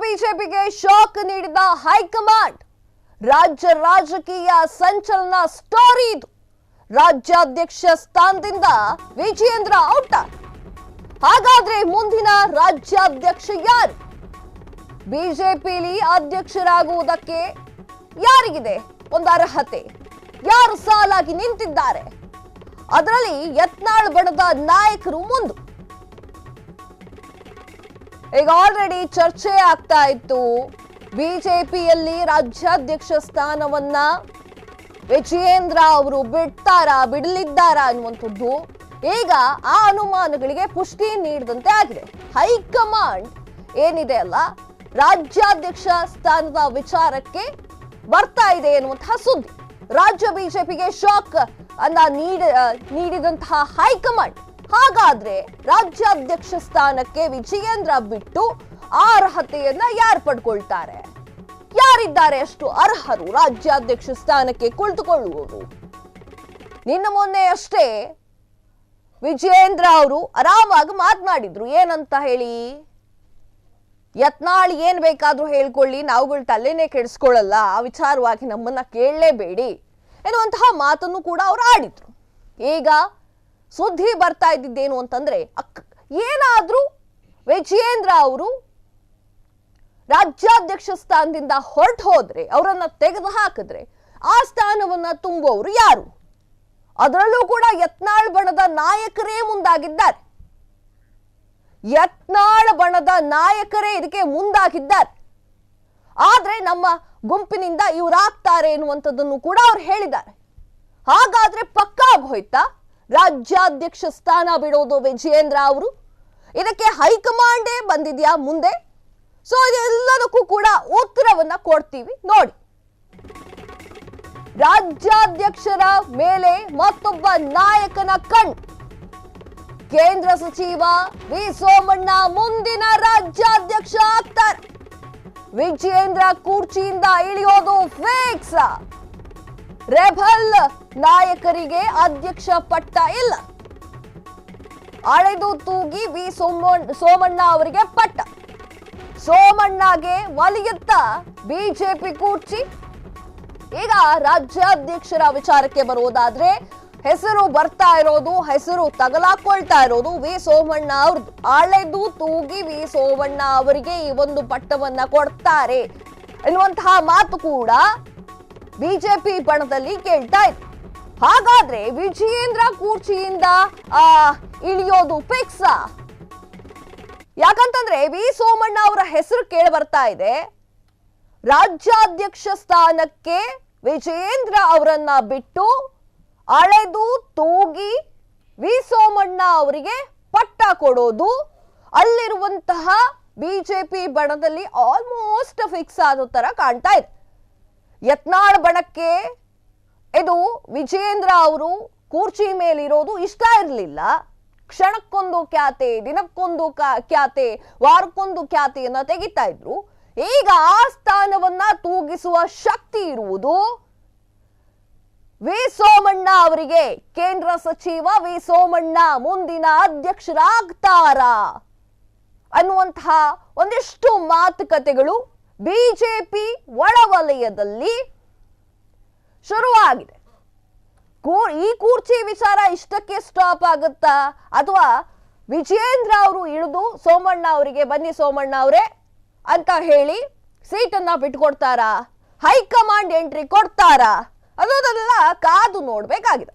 ಬಿಜೆಪಿಗೆ ಶಾಕ್ ನೀಡಿದ ಹೈಕಮಾಂಡ್. ರಾಜ್ಯ ರಾಜಕೀಯ ಸಂಚಲನ ಸ್ಟೋರಿ ಇದು. ರಾಜ್ಯಾಧ್ಯಕ್ಷ ಸ್ಥಾನದಿಂದ ವಿಜಯೇಂದ್ರ ಔಟ್. ಹಾಗಾದ್ರೆ ಮುಂದಿನ ರಾಜ್ಯಾಧ್ಯಕ್ಷ ಯಾರು? ಬಿಜೆಪಿಲಿ ಅಧ್ಯಕ್ಷರಾಗುವುದಕ್ಕೆ ಯಾರಿಗಿದೆ ಒಂದು ಅರ್ಹತೆ? ಯಾರು ಸಾಲಾಗಿ ನಿಂತಿದ್ದಾರೆ? ಅದರಲ್ಲಿ ಯತ್ನಾಳ್ ಬಣದ ನಾಯಕರು ಮುಂದು. ಈಗ ಆಲ್ರೆಡಿ ಚರ್ಚೆ ಆಗ್ತಾ ಇತ್ತು, ಬಿಜೆಪಿಯಲ್ಲಿ ರಾಜ್ಯಾಧ್ಯಕ್ಷ ಸ್ಥಾನವನ್ನ ವಿಜಯೇಂದ್ರ ಅವರು ಬಿಡಲಿದ್ದಾರಾ ಅನ್ನುವಂಥದ್ದು. ಈಗ ಆ ಅನುಮಾನಗಳಿಗೆ ಪುಷ್ಟಿ ನೀಡಿದಂತೆ ಆಗಿದೆ. ಹೈಕಮಾಂಡ್ ಏನಿದೆ ಅಲ್ಲ, ರಾಜ್ಯಾಧ್ಯಕ್ಷ ಸ್ಥಾನದ ವಿಚಾರಕ್ಕೆ ಬರ್ತಾ ಇದೆ ಎನ್ನುವಂತಹ ಸುದ್ದಿ. ರಾಜ್ಯ ಬಿಜೆಪಿಗೆ ಶಾಕ್ ಅನ್ನ ನೀಡಿದಂತಹ ಹೈಕಮಾಂಡ್. ಹಾಗಾದ್ರೆ ರಾಜ್ಯಾಧ್ಯಕ್ಷ ಸ್ಥಾನಕ್ಕೆ ವಿಜಯೇಂದ್ರ ಬಿಟ್ಟು ಆ ಅರ್ಹತೆಯನ್ನ ಯಾರು ಪಡ್ಕೊಳ್ತಾರೆ? ಯಾರಿದ್ದಾರೆ ಅಷ್ಟು ಅರ್ಹರು ರಾಜ್ಯಾಧ್ಯಕ್ಷ ಸ್ಥಾನಕ್ಕೆ ಕುಳಿತುಕೊಳ್ಳುವರು? ನಿನ್ನ ಮೊನ್ನೆ ಅಷ್ಟೇ ವಿಜಯೇಂದ್ರ ಅವರು ಆರಾಮಾಗಿ ಮಾತನಾಡಿದ್ರು. ಏನಂತ ಹೇಳಿ, ಯತ್ನಾಳ್ ಏನ್ ಬೇಕಾದ್ರೂ ಹೇಳ್ಕೊಳ್ಳಿ, ನಾವುಗಳು ತಲೆನೇ ಕೆಡಿಸ್ಕೊಳ್ಳಲ್ಲ, ಆ ವಿಚಾರವಾಗಿ ನಮ್ಮನ್ನ ಕೇಳಲೇಬೇಡಿ ಎನ್ನುವಂತಹ ಮಾತನ್ನು ಕೂಡ ಅವರು ಆಡಿದ್ರು. ಈಗ ಸುದ್ದಿ ಬರ್ತಾ ಇದ್ದಿದ್ದೇನು ಅಂತಂದ್ರೆ, ಏನಾದ್ರೂ ವಿಜಯೇಂದ್ರ ಅವರು ರಾಜ್ಯಾಧ್ಯಕ್ಷ ಸ್ಥಾನದಿಂದ ಹೊರಟು ಹೋದ್ರೆ, ಅವರನ್ನ ತೆಗೆದು ಹಾಕಿದ್ರೆ ಆ ಸ್ಥಾನವನ್ನ ತುಂಬುವವರು ಯಾರು? ಅದರಲ್ಲೂ ಕೂಡ ಯತ್ನಾಳ್ ಬಣದ ನಾಯಕರೇ ಮುಂದಾಗಿದ್ದಾರೆ. ಯತ್ನಾಳ್ ಬಣದ ನಾಯಕರೇ ಇದಕ್ಕೆ ಮುಂದಾಗಿದ್ದಾರೆ. ಆದ್ರೆ ನಮ್ಮ ಗುಂಪಿನಿಂದ ಇವರಾಗ್ತಾರೆ ಎನ್ನುವಂಥದ್ದನ್ನು ಕೂಡ ಅವ್ರು ಹೇಳಿದ್ದಾರೆ. ಹಾಗಾದ್ರೆ ಪಕ್ಕಾ ಹೋಯ್ತಾ ರಾಜ್ಯಾಧ್ಯಕ್ಷ ಸ್ಥಾನ ಬಿಡೋದು ವಿಜಯೇಂದ್ರ ಅವರು? ಇದಕ್ಕೆ ಹೈಕಮಾಂಡೇ ಬಂದಿದ್ಯಾ ಮುಂದೆ? ಸೊ ಇದೆಲ್ಲದಕ್ಕೂ ಕೂಡ ಉತ್ತರವನ್ನ ಕೊಡ್ತೀವಿ ನೋಡಿ. ರಾಜ್ಯಾಧ್ಯಕ್ಷರ ಮೇಲೆ ಮತ್ತೊಬ್ಬ ನಾಯಕನ ಕಣ್ಣು. ಕೇಂದ್ರ ಸಚಿವ ವಿ ಸೋಮಣ್ಣ ಮುಂದಿನ ರಾಜ್ಯಾಧ್ಯಕ್ಷ ಆಗ್ತಾರೆ. ವಿಜಯೇಂದ್ರ ಕುರ್ಚಿಯಿಂದ ಇಳಿಯೋದು ಫಿಕ್ಸ್. ರೆಬಲ್ ನಾಯಕರಿಗೆ ಅಧ್ಯಕ್ಷ ಪಟ್ಟ ಇಲ್ಲ. ಅಳೆದು ತೂಗಿ ವಿ ಸೋಮಣ್ಣ ಅವರಿಗೆ ಪಟ್ಟ. ಸೋಮಣ್ಣಗೆ ಒಲಿಯುತ್ತ ಬಿಜೆಪಿ ಕುರ್ಚಿ. ಈಗ ರಾಜ್ಯಾಧ್ಯಕ್ಷರ ವಿಚಾರಕ್ಕೆ ಬರುವುದಾದ್ರೆ, ಹೆಸರು ಬರ್ತಾ ಇರೋದು, ಹೆಸರು ತಗಲಾಕೊಳ್ತಾ ಇರೋದು ವಿ ಸೋಮಣ್ಣ ಅವ್ರದ್ದು. ಅಳೆದು ತೂಗಿ ವಿ ಸೋಮಣ್ಣ ಅವರಿಗೆ ಈ ಒಂದು ಪಟ್ಟವನ್ನ ಕೊಡ್ತಾರೆ ಎನ್ನುವಂತಹ ಮಾತು ಕೂಡ ಬಿಜೆಪಿ ಬಣದಲ್ಲಿ ಕೇಳ್ತಾ ಇದೆ. ಹಾಗಾದ್ರೆ ವಿಜಯೇಂದ್ರ ಕುರ್ಚಿಯಿಂದ ಇಳಿಯೋದು ಫಿಕ್ಸ್. ಯಾಕಂತಂದ್ರೆ ವಿ ಸೋಮಣ್ಣ ಅವರ ಹೆಸರು ಕೇಳಿ ಬರ್ತಾ ಇದೆ. ರಾಜ್ಯಾಧ್ಯಕ್ಷ ಸ್ಥಾನಕ್ಕೆ ವಿಜಯೇಂದ್ರ ಅವರನ್ನ ಬಿಟ್ಟು ಅಳೆದು ತೂಗಿ ವಿ ಸೋಮಣ್ಣ ಅವರಿಗೆ ಪಟ್ಟ ಕೊಡೋದು ಅಲ್ಲಿರುವಂತಹ ಬಿಜೆಪಿ ಬಣದಲ್ಲಿ ಆಲ್ಮೋಸ್ಟ್ ಫಿಕ್ಸ್ ಆದ ತರ ಕಾಣ್ತಾ ಇದೆ. ಯತ್ನಾಳ್ ಬಣಕ್ಕೆ ಇದು ವಿಜಯೇಂದ್ರ ಅವರು ಕುರ್ಚಿ ಮೇಲಿರೋದು ಇಷ್ಟ ಇರಲಿಲ್ಲ. ಕ್ಷಣಕ್ಕೊಂದು ಖ್ಯಾತೆ, ದಿನಕ್ಕೊಂದು ಖ್ಯಾತೆ, ವಾರಕ್ಕೊಂದು ಖ್ಯಾತೆಯನ್ನ ತೆಗಿತಾ ಇದ್ರು. ಈಗ ಆ ಸ್ಥಾನವನ್ನ ತೂಗಿಸುವ ಶಕ್ತಿ ಇರುವುದು ವಿ ಸೋಮಣ್ಣ ಅವರಿಗೆ. ಕೇಂದ್ರ ಸಚಿವ ವಿ ಸೋಮಣ್ಣ ಮುಂದಿನ ಅಧ್ಯಕ್ಷರಾಗ್ತಾರಾ ಅನ್ನುವಂತಹ ಒಂದಿಷ್ಟು ಮಾತುಕತೆಗಳು ಬಿಜೆಪಿ ಒಳವಲಯದಲ್ಲಿ ಶುರುವಾಗಿದೆ. ಈ ಕುರ್ಚಿ ವಿಚಾರ ಇಷ್ಟಕ್ಕೆ ಸ್ಟಾಪ್ ಆಗುತ್ತಾ, ಅಥವಾ ವಿಜಯೇಂದ್ರ ಅವರು ಇಳಿದು ಸೋಮಣ್ಣ ಅವರಿಗೆ ಬನ್ನಿ ಸೋಮಣ್ಣ ಅವರೇ ಅಂತ ಹೇಳಿ ಸೀಟನ್ನ ಬಿಟ್ಕೊಡ್ತಾರಾ? ಹೈಕಮಾಂಡ್ ಎಂಟ್ರಿ ಕೊಡ್ತಾರಾ? ಅನ್ನೋದೆಲ್ಲ ಕಾದು ನೋಡ್ಬೇಕಾಗಿದೆ.